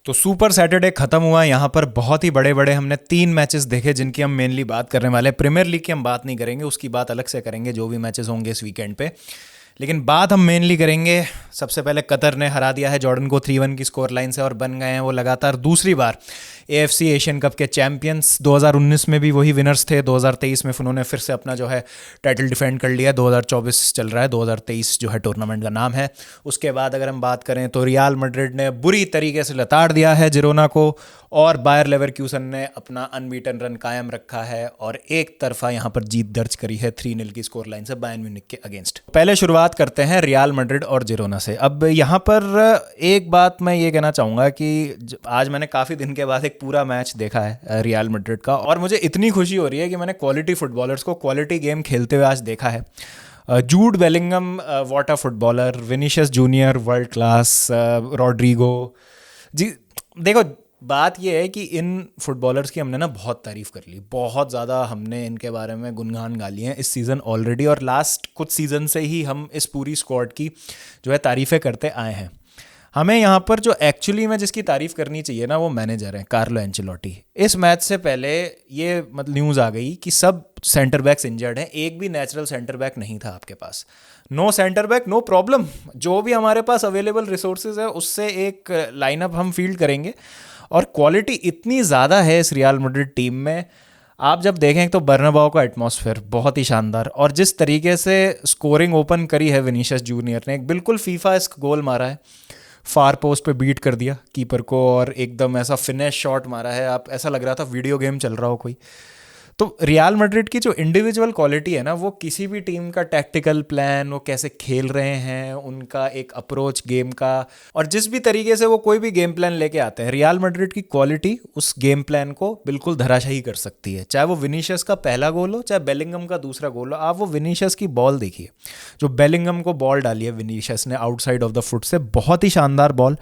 तो super Saturday खत्म हुआ। यहाँ पर बहुत ही बड़े बड़े हमने 3 मैचेस देखे जिनकी हम मेनली बात करने वाले हैं। प्रीमियर लीग की हम बात नहीं करेंगे, उसकी बात अलग से करेंगे जो भी मैचेस होंगे इस वीकेंड पे। लेकिन बात हम मेनली करेंगे, सबसे पहले कतर ने हरा दिया है जॉर्डन को 3-1 की स्कोर लाइन से और बन गए हैं वो लगातार दूसरी बार एएफसी एशियन कप के चैंपियंस। 2019 में भी वही विनर्स थे, 2023 में उन्होंने फिर से अपना जो है टाइटल डिफेंड कर लिया। 2024 चल रहा है, 2023 जो है टूर्नामेंट का नाम है। उसके बाद अगर हम बात करें तो रियल मैड्रिड ने बुरी तरीके से लताड़ दिया है जिरोना को, और बायर लेवरक्यूसन ने अपना अनबीटन रन कायम रखा है और एक तरफा यहाँ पर जीत दर्ज करी है 3-0 की स्कोर लाइन से बायर्न म्यूनिख के अगेंस्ट। पहले शुरुआत करते हैं रियल मैड्रिड और जिरोना से। अब यहाँ पर एक बात मैं ये कहना चाहूँगा कि आज मैंने काफ़ी दिन के बाद एक पूरा मैच देखा है रियल मैड्रिड का, और मुझे इतनी खुशी हो रही है कि मैंने क्वालिटी फुटबॉलर्स को क्वालिटी गेम खेलते हुए आज देखा है। Jude Bellingham what a footballer, Vinicius junior world class, Rodrigo ji. देखो बात यह है कि इन फुटबॉलर्स की हमने ना बहुत तारीफ़ कर ली, बहुत ज़्यादा हमने इनके बारे में गुणगान गा लिए हैं इस सीज़न ऑलरेडी, और लास्ट कुछ सीज़न से ही हम इस पूरी स्क्वाड की जो है तारीफ़ें करते आए हैं। हमें यहाँ पर जो एक्चुअली में जिसकी तारीफ़ करनी चाहिए ना वो मैनेजर हैं, कार्लो एंचेलोटी। इस मैच से पहले ये मतलब न्यूज़ आ गई कि सब सेंटर बैक्स इंजर्ड हैं, एक भी नेचुरल सेंटर बैक नहीं था आपके पास। No centre back no problem, जो भी हमारे पास अवेलेबल रिसोर्सेज है उससे एक लाइनअप हम फील्ड करेंगे। और क्वालिटी इतनी ज़्यादा है इस रियल मैड्रिड टीम में, आप जब देखें तो बर्नाबाओ का एटमॉस्फेयर बहुत ही शानदार, और जिस तरीके से स्कोरिंग ओपन करी है विनीशियस जूनियर ने, एक बिल्कुल फीफा-एस्क गोल मारा है, फार पोस्ट पे बीट कर दिया कीपर को और एकदम ऐसा फिनिश शॉट मारा है, आप ऐसा लग रहा था वीडियो गेम चल रहा हो कोई। तो रियल मैड्रिड की जो इंडिविजुअल क्वालिटी है ना, वो किसी भी टीम का टैक्टिकल प्लान, वो कैसे खेल रहे हैं, उनका एक अप्रोच गेम का, और जिस भी तरीके से वो कोई भी गेम प्लान लेके आते हैं, रियल मैड्रिड की क्वालिटी उस गेम प्लान को बिल्कुल धराशायी कर सकती है। चाहे वो विनीशियस का पहला गोल हो, चाहे बेलिंगम का दूसरा गोल हो। आप वो विनीशियस की बॉल देखिए, जो बेलिंगम को बॉल डाली है विनीशियस ने आउटसाइड ऑफ द फुट से, बहुत ही शानदार बॉल।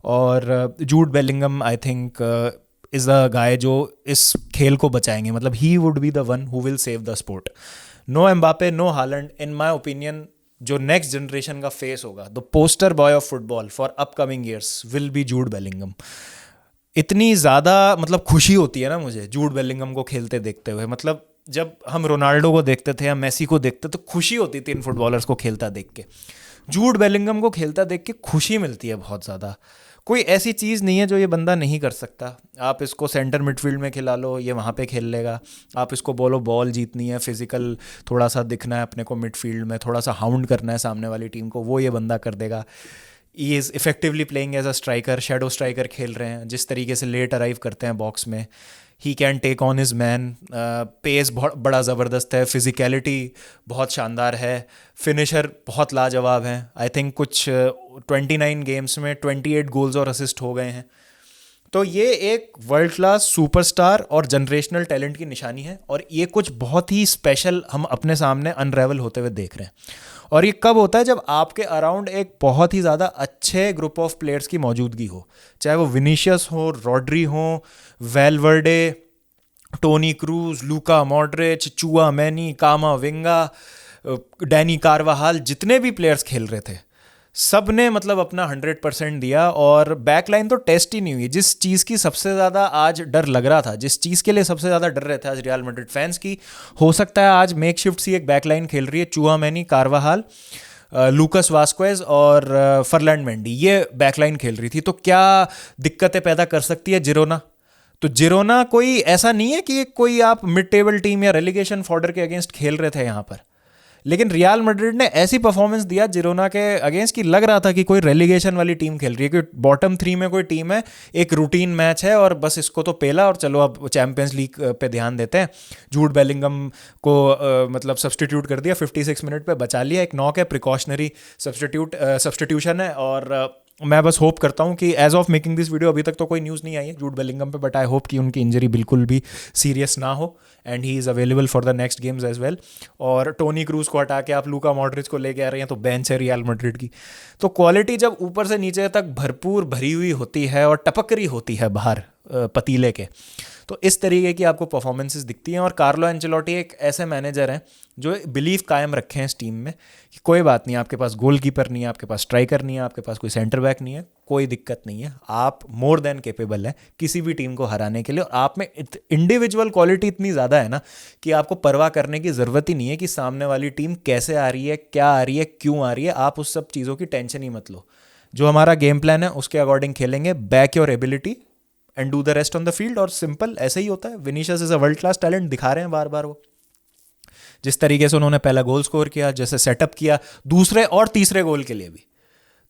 और Jude Bellingham I think is the guy जो इस खेल को बचाएंगे, मतलब he would be the one who will save the sport. No Mbappe, no Haaland, in my opinion जो नेक्स्ट जनरेशन का फेस होगा, the poster boy of football for upcoming years will be Jude Bellingham. इतनी ज़्यादा मतलब खुशी होती है ना मुझे जूड बेलिंगम को खेलते देखते हुए। मतलब जब हम रोनाल्डो को देखते थे या मेसी को देखते तो खुशी होती थी इन फुटबॉलर्स को खेलता देख के, जूड बेलिंगम को खेलता देख के खुशी मिलती है बहुत ज़्यादा। कोई ऐसी चीज़ नहीं है जो ये बंदा नहीं कर सकता। आप इसको सेंटर मिडफील्ड में खिला लो, ये वहाँ पे खेल लेगा। आप इसको बोलो बॉल जीतनी है, फिजिकल थोड़ा सा दिखना है अपने को मिडफील्ड में, थोड़ा सा हाउंड करना है सामने वाली टीम को, वो ये बंदा कर देगा। He is effectively playing as a striker, shadow striker खेल रहे हैं, जिस तरीके से लेट अराइव करते हैं बॉक्स में। He can take on his man, pace बहुत बड़ा ज़बरदस्त है, फिजिकलिटी बहुत शानदार है, फिनिशर बहुत लाजवाब हैं। आई थिंक कुछ 29 गेम्स में 28 गोल्स और असिस्ट हो गए हैं। तो ये एक वर्ल्ड क्लास सुपरस्टार और जनरेशनल टैलेंट की निशानी है, और ये कुछ बहुत ही स्पेशल हम अपने सामने अनरेवल होते हुए देख रहे हैं। और ये कब होता है? जब आपके अराउंड एक बहुत ही ज़्यादा अच्छे ग्रुप ऑफ प्लेयर्स की मौजूदगी हो, चाहे वो विनीशियस हो, रॉड्री हो, Valverde, Toni Kroos, Luka Modric, Tchouameni, कामाविंगा, Danny कार्वाहाल, जितने भी प्लेयर्स खेल रहे थे सब ने मतलब अपना 100% दिया, और बैकलाइन तो टेस्ट ही नहीं हुई। जिस चीज़ की सबसे ज़्यादा आज डर लग रहा था, जिस चीज़ के लिए सबसे ज़्यादा डर रहे थे आज रियल मैड्रिड फैंस की, हो सकता है आज मेक शिफ्ट सी एक बैकलाइन खेल रही है। चुआमेनी, कार्वाहाल, लूकस वास्क्वेज और फर्लैंड मेंडी, ये बैकलाइन खेल रही थी। तो क्या दिक्कतें पैदा कर सकती है जिरोना? तो जिरोना कोई ऐसा नहीं है कि कोई आप मिड टेबल टीम या रेलीगेशन फॉर्डर के अगेंस्ट खेल रहे थे यहाँ पर, लेकिन रियल मैड्रिड ने ऐसी परफॉर्मेंस दिया जिरोना के अगेंस्ट कि लग रहा था कि कोई रेलीगेशन वाली टीम खेल रही है, कि बॉटम 3 में कोई टीम है, एक रूटीन मैच है और बस इसको तो पेला और चलो अब चैंपियंस लीग पे ध्यान देते हैं। जूड बेलिंगम को मतलब सब्सटीट्यूट कर दिया, 56 मिनट पे बचा लिया, एक नॉक है, प्रिकॉशनरी सब्सटीट्यूशन है। और मैं बस होप करता हूँ कि as of making this video अभी तक तो कोई न्यूज़ नहीं आई है जूड बेलिंगम पे, बट आई होप कि उनकी इंजरी बिल्कुल भी सीरियस ना हो and he is available for the next games as well. और टोनी क्रूज को हटा के आप लूका मॉड्रिच को लेके आ रहे हैं, तो बेंच है रियल मैड्रिड की। तो क्वालिटी जब ऊपर से नीचे तक भरपूर भरी हुई होती है और टपक रही होती है बाहर पतीले के, तो इस तरीके की आपको परफॉर्मेंसेस दिखती हैं। और कार्लो एंचेलोटी एक ऐसे मैनेजर हैं जो बिलीव कायम रखे हैं इस टीम में कि कोई बात नहीं, आपके पास गोल कीपर नहीं है, आपके पास स्ट्राइकर नहीं है, आपके पास कोई सेंटर बैक नहीं है, कोई दिक्कत नहीं है, आप मोर देन कैपेबल है किसी भी टीम को हराने के लिए। और आप में इंडिविजुअल क्वालिटी इतनी ज़्यादा है ना कि आपको परवाह करने की ज़रूरत ही नहीं है कि सामने वाली टीम कैसे आ रही है, क्या आ रही है, क्यों आ रही है। आप उस सब चीज़ों की टेंशन ही मत लो। जो हमारा गेम प्लान है उसके अकॉर्डिंग खेलेंगे, back your ability and do the rest on the field. और सिंपल ऐसे ही होता है। Vinicius is a world class talent, दिखा रहे हैं बार बार वो। जिस तरीके से उन्होंने पहला गोल स्कोर किया, जैसे सेटअप किया दूसरे और तीसरे गोल के लिए भी,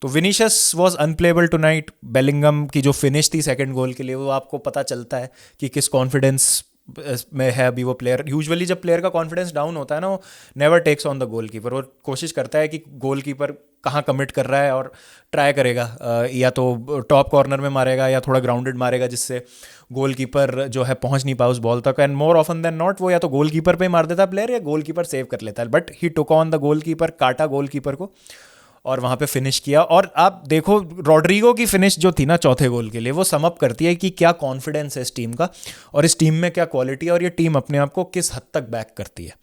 तो Vinicius was unplayable tonight. Bellingham की जो फिनिश थी सेकंड गोल के लिए, वो आपको पता चलता है कि किस कॉन्फिडेंस में है अभी वो प्लेयर। यूजुअली जब प्लेयर का कॉन्फिडेंस डाउन होता है ना, वो never takes on the goalkeeper. वो कोशिश करता है कि गोल कीपर कहाँ कमिट कर रहा है और ट्राई करेगा, या तो टॉप कॉर्नर में मारेगा या थोड़ा ग्राउंडेड मारेगा जिससे गोल कीपर जो है पहुंच नहीं पाए उस बॉल तक। And more often than not वो या तो गोल कीपर पे ही मार देता है प्लेयर, या गोल कीपर सेव कर लेता है। But he took on the goal keeper, काटा गोल कीपर को और वहाँ पे फिनिश किया। और आप देखो रॉड्रिगो की फिनिश जो थी ना चौथे गोल के लिए, वो सम अप करती है कि क्या कॉन्फिडेंस है इस टीम का और इस टीम में क्या क्वालिटी है और ये टीम अपने आप को किस हद तक बैक करती है।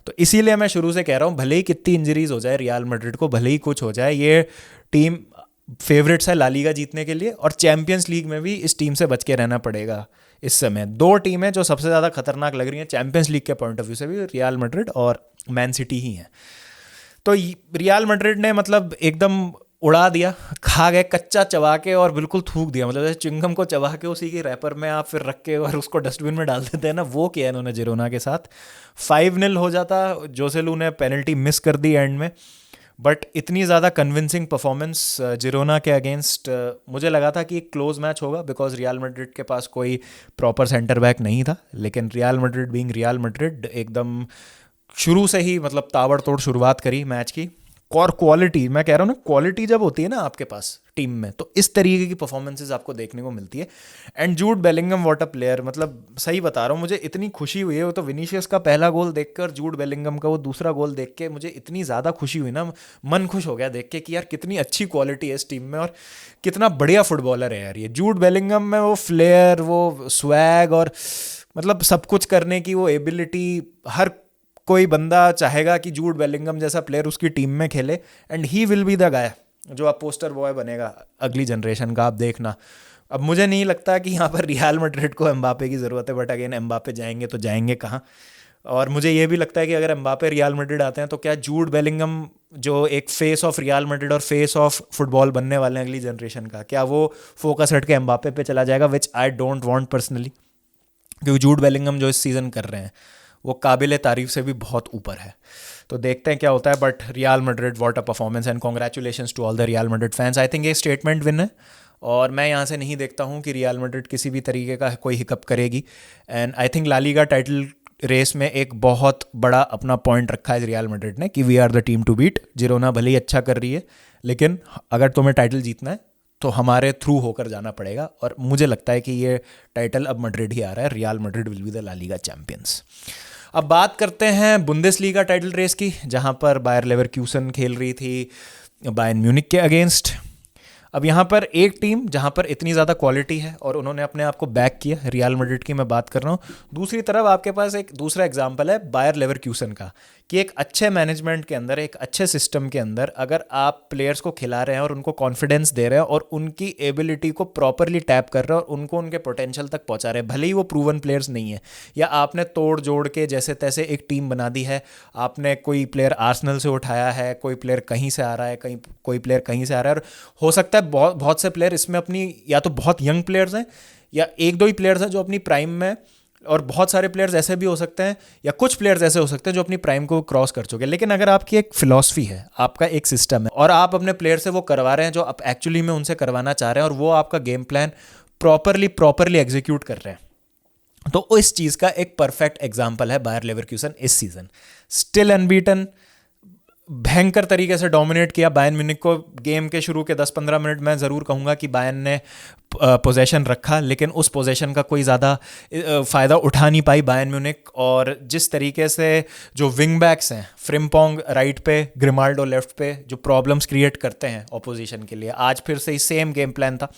तो इसीलिए मैं शुरू से कह रहा हूँ, भले ही कितनी इंजरीज हो जाए रियल मैड्रिड को, भले ही कुछ हो जाए, ये टीम फेवरेट्स है ला लीगा जीतने के लिए। और चैंपियंस लीग में भी इस टीम से बच के रहना पड़ेगा। इस समय दो टीमें जो सबसे ज़्यादा खतरनाक लग रही हैं चैंपियंस लीग के पॉइंट ऑफ व्यू से भी, रियल मैड्रिड और मैन सिटी ही हैं। तो रियल मैड्रिड ने मतलब एकदम उड़ा दिया, खा गए कच्चा चबा के और बिल्कुल थूक दिया। मतलब जैसे चिंगम को चबा के उसी के रैपर में आप फिर रख के और उसको डस्टबिन में डाल देते हैं ना, वो किया इन्होंने जिरोना के साथ। 5-0 हो जाता, जोसेलू ने पेनल्टी मिस कर दी एंड में। बट इतनी ज़्यादा कन्विंसिंग परफॉर्मेंस जिरोना के अगेंस्ट, मुझे लगा था कि एक क्लोज मैच होगा बिकॉज रियल मैड्रिड के पास कोई प्रॉपर सेंटर बैक नहीं था। लेकिन real Madrid being real Madrid एकदम शुरू से ही मतलब ताबड़तोड़ शुरुआत करी मैच की। और क्वालिटी, मैं कह रहा हूँ ना, क्वालिटी जब होती है ना आपके पास टीम में, तो इस तरीके की परफॉर्मेंसेस आपको देखने को मिलती है। And जूड Bellingham what a player, मतलब सही बता रहा हूँ, मुझे इतनी खुशी हुई है। वो तो विनीशियस का पहला गोल देखकर, जूड बेलिंगम का वो दूसरा गोल देख के मुझे इतनी ज़्यादा खुशी हुई ना, मन खुश हो गया देख के कि यार कितनी अच्छी क्वालिटी है इस टीम में और कितना बढ़िया फुटबॉलर है यार ये जूड बेलिंगम में। वो फ्लेयर, वो स्वैग और मतलब सब कुछ करने की वो एबिलिटी, हर कोई बंदा चाहेगा कि जूड बेलिंगम जैसा प्लेयर उसकी टीम में खेले। And he will be the guy जो आप पोस्टर बॉय बनेगा अगली जनरेशन का, आप देखना। अब मुझे नहीं लगता कि यहाँ पर रियल मैड्रिड को एम्बापे की ज़रूरत है, बट अगेन एम्बापे जाएंगे तो जाएंगे कहाँ। और मुझे ये भी लगता है कि अगर एम्बापे रियल मैड्रिड आते हैं तो क्या जूड बेलिंगम जो एक फेस ऑफ रियल मैड्रिड और फेस ऑफ फुटबॉल बनने वाले हैं अगली जनरेशन का, क्या वो फोकस हट के एम्बापे पे चला जाएगा, विच आई डोंट वांट पर्सनली। क्योंकि जूड बेलिंगम जो इस सीज़न कर रहे हैं वो काबिल तारीफ से भी बहुत ऊपर है। तो देखते हैं क्या होता है। But Real Madrid what a performance and congratulations to all the Real Madrid fans. I think ये स्टेटमेंट विन है और मैं यहाँ से नहीं देखता हूँ कि रियल मैड्रिड किसी भी तरीके का कोई हिकअप करेगी। And I think La Liga title race में एक बहुत बड़ा अपना पॉइंट रखा है रियल मैड्रिड ने कि we are the team to beat. Girona भले ही अच्छा कर रही है, लेकिन अगर तुम्हें टाइटल जीतना है तो हमारे थ्रू होकर जाना पड़ेगा। और मुझे लगता है कि ये टाइटल अब मैड्रिड ही आ रहा है। Real Madrid will be the La Liga champions. अब बात करते हैं बुंदेसलीगा टाइटल रेस की, जहां पर बायर लेवरक्यूसन खेल रही थी बायर्न म्यूनिख के अगेंस्ट। अब यहाँ पर एक टीम जहाँ पर इतनी ज़्यादा क्वालिटी है और उन्होंने अपने आप को बैक किया, रियल मैड्रिड की मैं बात कर रहा हूँ। दूसरी तरफ आपके पास एक दूसरा एग्जांपल है बायर लेवरक्यूसन का, कि एक अच्छे मैनेजमेंट के अंदर, एक अच्छे सिस्टम के अंदर अगर आप प्लेयर्स को खिला रहे हैं और उनको कॉन्फिडेंस दे रहे हैं और उनकी एबिलिटी को प्रॉपरली टैप कर रहे हैं और उनको उनके पोटेंशियल तक पहुँचा रहे हैं, भले ही वो प्रूवन प्लेयर्स नहीं है या आपने तोड़ जोड़ के जैसे तैसे एक टीम बना दी है, आपने कोई प्लेयर आर्सेनल से उठाया है, कोई प्लेयर कहीं से आ रहा है, कहीं कोई प्लेयर कहीं से आ रहा है। और हो सकता है बहुत से प्लेयर इसमें अपनी या तो बहुत यंग प्लेयर्स हैं या एक दो ही प्लेयर्स हैं जो अपनी प्राइम में, और बहुत सारे प्लेयर्स ऐसे भी हो सकते हैं या कुछ प्लेयर्स ऐसे हो सकते हैं जो अपनी प्राइम को क्रॉस कर चुके हैं। लेकिन अगर आपकी एक फिलॉसफी है, आपका एक सिस्टम है और आप अपने प्लेयर से वो करवा रहे हैं जो आप एक्चुअली में उनसे करवाना चाह रहे हैं और वो आपका गेम प्लान प्रॉपरली एग्जीक्यूट कर रहे हैं, तो इस चीज़ का एक परफेक्ट एग्जाम्पल है बायर लेवरक्यूसन। इस सीजन स्टिल अनबीटन, भयंकर तरीके से डोमिनेट किया बायर्न म्यूनिख को। गेम के शुरू के 10-15 मिनट मैं ज़रूर कहूँगा कि बायर्न ने पोजेशन रखा, लेकिन उस पोजेशन का कोई ज़्यादा फ़ायदा उठा नहीं पाई बायर्न म्यूनिख। और जिस तरीके से जो विंग बैक्स हैं, फ्रिम्पोंग राइट पे, ग्रिमाल्डो लेफ्ट पे, जो प्रॉब्लम्स क्रिएट करते हैं ऑपोजिशन के लिए, आज फिर से ही सेम गेम प्लान था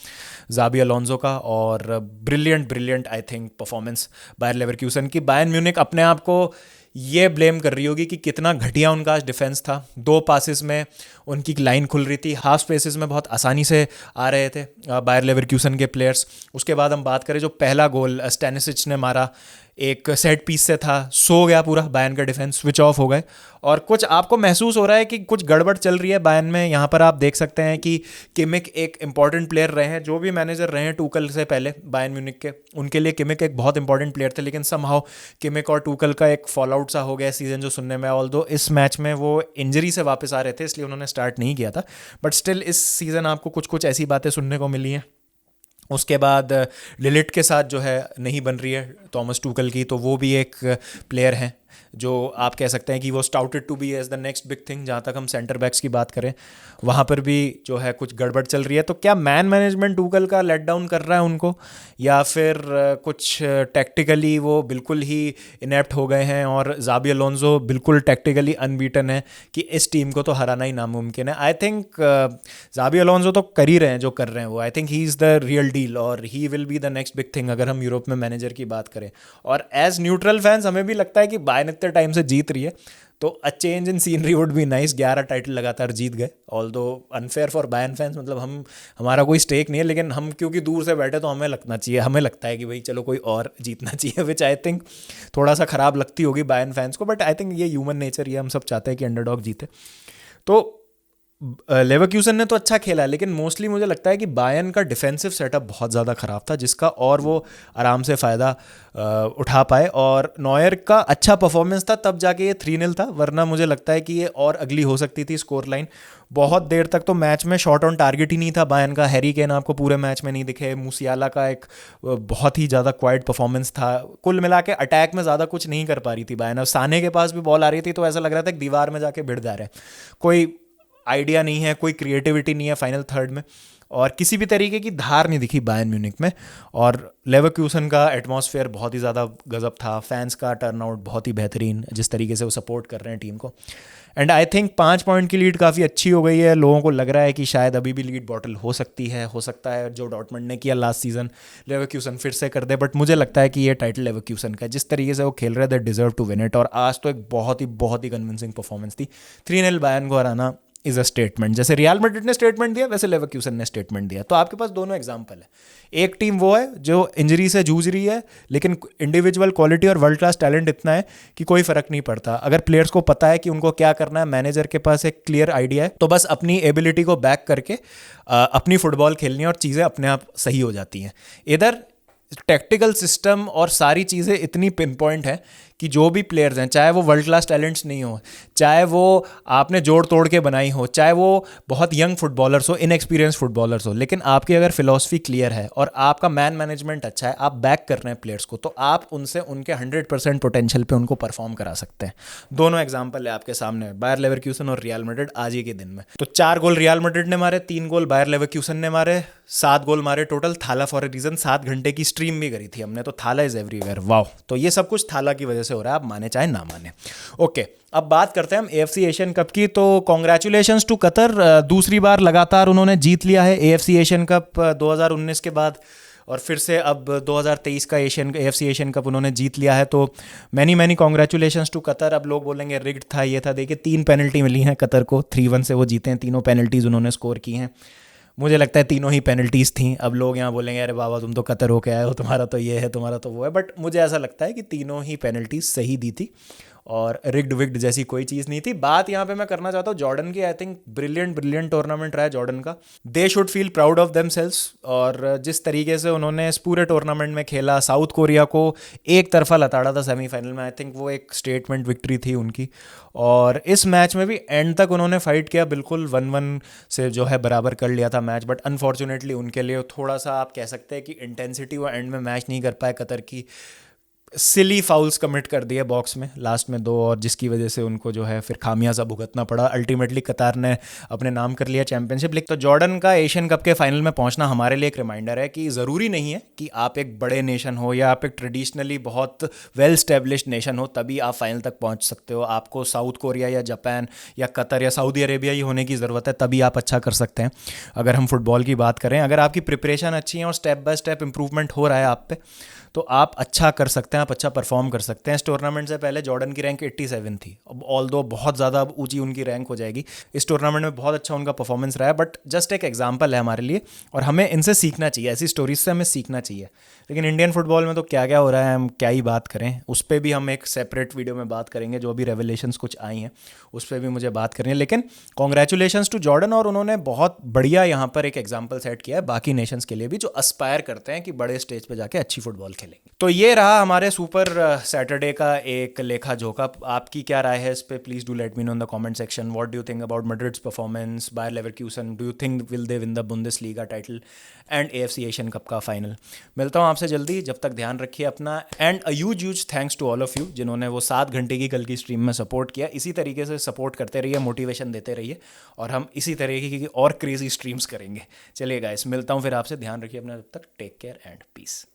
ज़ाबी अलोंसो का। और brilliant I think performance Bayer Leverkusen की। बायर्न म्यूनिख अपने आप को ये ब्लेम कर रही होगी कि कितना घटिया उनका आज डिफेंस था। 2 पासिस में उनकी लाइन खुल रही थी, हाफ स्पेसेस में बहुत आसानी से आ रहे थे बायर लेवरक्यूसन के प्लेयर्स। उसके बाद हम बात करें जो पहला गोल स्टैनिसिच ने मारा, एक सेट पीस से था, सो गया पूरा बायर्न का डिफेंस, स्विच ऑफ हो गए। और कुछ आपको महसूस हो रहा है कि कुछ गड़बड़ चल रही है बायर्न में। यहाँ पर आप देख सकते हैं कि किमिक एक इंपॉर्टेंट प्लेयर रहे हैं, जो भी मैनेजर रहे हैं टूकल से पहले बायर्न म्यूनिख के, उनके लिए किमिक एक बहुत इंपॉर्टेंट प्लेयर थे। लेकिन समहाउ किमिक और टूकल का एक फॉल आउट सा हो गया सीजन, जो सुनने में, ऑल्दो इस मैच में वो इंजरी से वापस आ रहे थे इसलिए उन्होंने स्टार्ट नहीं किया था, बट स्टिल इस सीज़न आपको कुछ कुछ ऐसी बातें सुनने को मिली हैं। उसके बाद लिलिट के साथ जो है नहीं बन रही है थॉमस टूकल की, तो वो भी एक प्लेयर हैं जो आप कह सकते हैं कि वो touted to be as the next big thing. जहाँ तक हम सेंटर बैक्स की बात करें, वहाँ पर भी जो है कुछ गड़बड़ चल रही है। तो क्या मैन मैनेजमेंट टूकल का लेट डाउन कर रहा है उनको, या फिर कुछ टैक्टिकली वो बिल्कुल ही इनेप्ट हो गए हैं और ज़ाबी अलोंसो बिल्कुल टैक्टिकली अनबीटन है कि इस टीम को तो हराना ही नामुमकिन है। आई थिंक ज़ाबी अलोंसो तो कर ही रहे हैं जो कर रहे हैं वो। I think he is the real deal और he will be the next big thing अगर हम यूरोप में मैनेजर की बात करें। और एज न्यूट्रल फैंस हमें भी लगता है कि बायर्न इतने टाइम से जीत रही है तो a change in scenery would be nice. 11 title लगातार जीत गए, although unfair for Bayern fans, मतलब हमारा कोई स्टेक नहीं है, लेकिन हम क्योंकि दूर से बैठे तो हमें लगता है कि भाई चलो कोई और जीतना चाहिए, विच आई थिंक थोड़ा सा ख़राब लगती होगी बायर्न फैंस को, बट आई थिंक ये ह्यूमन नेचर, ये हम सब चाहते हैं कि अंडरडॉग जीते। तो लेवरक्यूसन ने तो अच्छा खेला, लेकिन मोस्टली मुझे लगता है कि बायर्न का डिफेंसिव सेटअप बहुत ज़्यादा ख़राब था, जिसका और वो आराम से फ़ायदा उठा पाए। और नॉयर का अच्छा परफॉर्मेंस था, तब जाके ये 3-0 था, वरना मुझे लगता है कि ये और अगली हो सकती थी स्कोर लाइन। बहुत देर तक तो मैच में शॉट ऑन टारगेट ही नहीं था बायर्न का। हैरी केन आपको पूरे मैच में नहीं दिखे, मूसियाला का एक बहुत ही ज़्यादा क्वाइट परफॉर्मेंस था। कुल मिला के अटैक में ज़्यादा कुछ नहीं कर पा रही थी बायर्न। और साने के पास भी बॉल आ रही थी तो ऐसा लग रहा था कि दीवार में जाके भिड़ जा रहे हैं, कोई आइडिया नहीं है, कोई क्रिएटिविटी नहीं है फाइनल थर्ड में, और किसी भी तरीके की धार नहीं दिखी बायर्न म्यूनिख में। और लेवरक्यूसन का एटमॉस्फेयर बहुत ही ज़्यादा गजब था, फैंस का टर्नआउट बहुत ही बेहतरीन, जिस तरीके से वो सपोर्ट कर रहे हैं टीम को। एंड आई थिंक 5 पॉइंट की लीड काफ़ी अच्छी हो गई है। लोगों को लग रहा है कि शायद अभी भी लीड बॉटल हो सकता है जो डॉर्टमंड ने किया लास्ट सीजन लेवरक्यूसन फिर से कर दे, बट मुझे लगता है कि ये टाइटल लेवरक्यूसन का, जिस तरीके से वो खेल रहे थे, डिजर्व टू विन इट। और आज तो एक बहुत ही कन्विंसिंग परफॉर्मेंस थी। 3-0 बायर्न को हराना इज़ अ स्टेटमेंट। जैसे रियल मैड्रिड ने स्टेटमेंट दिया, वैसे लेवरक्यूसन ने स्टेटमेंट दिया। तो आपके पास दोनों एग्जांपल है। एक टीम वो है जो इंजरी से जूझ रही है, लेकिन इंडिविजुअल क्वालिटी और वर्ल्ड क्लास टैलेंट इतना है कि कोई फर्क नहीं पड़ता। अगर प्लेयर्स को पता है कि उनको क्या करना है, मैनेजर के पास एक क्लियर आइडिया है, तो बस अपनी एबिलिटी को बैक करके अपनी फुटबॉल खेलनी है और चीज़ें अपने आप सही हो जाती हैं। इधर टैक्टिकल सिस्टम और सारी चीज़ें इतनी पिन पॉइंट है कि जो भी प्लेयर्स हैं, चाहे वो वर्ल्ड क्लास टैलेंट्स नहीं हो, चाहे वो आपने जोड़ तोड़ के बनाई हो, चाहे वो बहुत यंग फुटबॉलर्स हो, इनएक्सपीरियंस फुटबॉलर्स हो, लेकिन आपकी अगर फिलॉसफी क्लियर है और आपका मैन मैनेजमेंट अच्छा है, आप बैक कर रहे हैं प्लेयर्स को, तो आप उनसे उनके 100% पोटेंशियल पे उनको परफॉर्म करा सकते हैं। दोनों एग्जाम्पल है आपके सामने, बायर लेवरक्यूसन और रियल मैड्रिड आज ही के दिन में। तो 4 गोल रियल मैड्रिड ने मारे, 3 गोल बायर लेवरक्यूसन ने मारे, 7 गोल मारे टोटल। थाला फॉर ए रीजन 7 घंटे की स्ट्रीम भी करी थी हमने, तो थाला इज एवरीवेयर। वाओ! तो ये सब कुछ थाला की वजह से हो रहा है, आप माने चाहे ना माने। ओके, अब बात करते हैं हम AFC एशियन कप की। तो कॉन्ग्रेचुलेशंस टू कतर, दूसरी बार लगातार उन्होंने जीत लिया है AFC एशियन कप 2019 के बाद, और फिर से अब 2023 का AFC एशियन कप उन्होंने जीत लिया है। तो मैनी कॉन्ग्रेचुलेशंस टू कतर। अब लोग बोलेंगे रिग्ड था, ये था। देखिए 3 पेनल्टी मिली हैं कतर को, 3-1 से वो जीते हैं, तीनों पेनल्टीज उन्होंने स्कोर की हैं। मुझे लगता है तीनों ही पेनल्टीज़ थी। अब लोग यहाँ बोलेंगे अरे बाबा तुम तो कतर होके आए हो, तुम्हारा तो ये है, तुम्हारा तो वो है, बट मुझे ऐसा लगता है कि तीनों ही पेनल्टीज सही दी थी और रिग्ड विग्ड जैसी कोई चीज़ नहीं थी। बात यहाँ पे मैं करना चाहता हूँ जॉर्डन की। आई थिंक ब्रिलियंट टूर्नामेंट रहा है जॉर्डन का। They should feel proud of themselves, और जिस तरीके से उन्होंने इस पूरे टूर्नामेंट में खेला, साउथ कोरिया को एक तरफा लताड़ा था सेमीफाइनल में, आई थिंक वो एक स्टेटमेंट विक्ट्री थी उनकी। और इस मैच में भी एंड तक उन्होंने फाइट किया, बिल्कुल 1-1 से जो है बराबर कर लिया था मैच, बट अनफॉर्चुनेटली उनके लिए थोड़ा सा आप कह सकते हैं कि इंटेंसिटी वो एंड में मैच नहीं कर पाए कतर की। सिली फाउल्स कमिट कर दिए बॉक्स में लास्ट में 2, और जिसकी वजह से उनको जो है फिर खामियाजा भुगतना पड़ा। अल्टीमेटली कतार ने अपने नाम कर लिया चैंपियनशिप। लेकिन तो जॉर्डन का एशियन कप के फाइनल में पहुंचना हमारे लिए एक रिमाइंडर है कि ज़रूरी नहीं है कि आप एक बड़े नेशन हो या आप एक ट्रेडिशनली बहुत वेल स्टेब्लिश्ड नेशन हो तभी आप फाइनल तक पहुंच सकते हो। आपको साउथ कोरिया या जापान या कतर या सऊदी अरेबिया ही होने की ज़रूरत है, तभी आप अच्छा कर सकते हैं। अगर हम फुटबॉल की बात करें, अगर आपकी प्रिपरेशन अच्छी है और स्टेप बाय स्टेप इंप्रूवमेंट हो रहा है आप पे, तो आप अच्छा कर सकते हैं, आप अच्छा परफॉर्म कर सकते हैं। इस टूर्नामेंट से पहले जॉर्डन की रैंक 87 थी, अब ऑल दो बहुत ज़्यादा अब ऊंची उनकी रैंक हो जाएगी। इस टूर्नामेंट में बहुत अच्छा उनका परफॉर्मेंस रहा है, बट जस्ट एक एग्जाम्पल है हमारे लिए और हमें इनसे सीखना चाहिए, ऐसी स्टोरीज से हमें सीखना चाहिए। लेकिन इंडियन फुटबॉल में तो क्या क्या हो रहा है, हम क्या ही बात करें, उस पर भी हम एक सेपरेट वीडियो में बात करेंगे। जो अभी रेवलेशंस कुछ आई हैं उस पर भी मुझे बात करनी है। लेकिन कॉन्ग्रेचुलेशंस टू जॉर्डन, और उन्होंने बहुत बढ़िया यहाँ पर एक एग्जाम्पल सेट किया है बाकी नेशंस के लिए भी, जो अस्पायर करते हैं कि बड़े स्टेज पे जाके अच्छी फुटबॉल खेलेंगे। तो ये रहा हमारे सुपर सैटरडे का एक लेखा जोखा। आपकी क्या राय है इस पे? Please do let me know in the comment section. What do you think about Madrid's performance, Bayer Leverkusen, do you think will they win the Bundesliga title and AFC Asian cup का final? मिलता हूँ आपसे जल्दी, जब तक ध्यान रखिए अपना। And a huge thanks to all of you जिन्होंने वो 7 घंटे की कल की स्ट्रीम में सपोर्ट किया। इसी तरीके से सपोर्ट करते रहिए, मोटिवेशन देते रहिए, और हम इसी तरीके की और क्रेजी स्ट्रीम्स करेंगे। चलिए गाइस, मिलता हूँ फिर आपसे, ध्यान रखिए अपना, तब तक टेक केयर एंड पीस।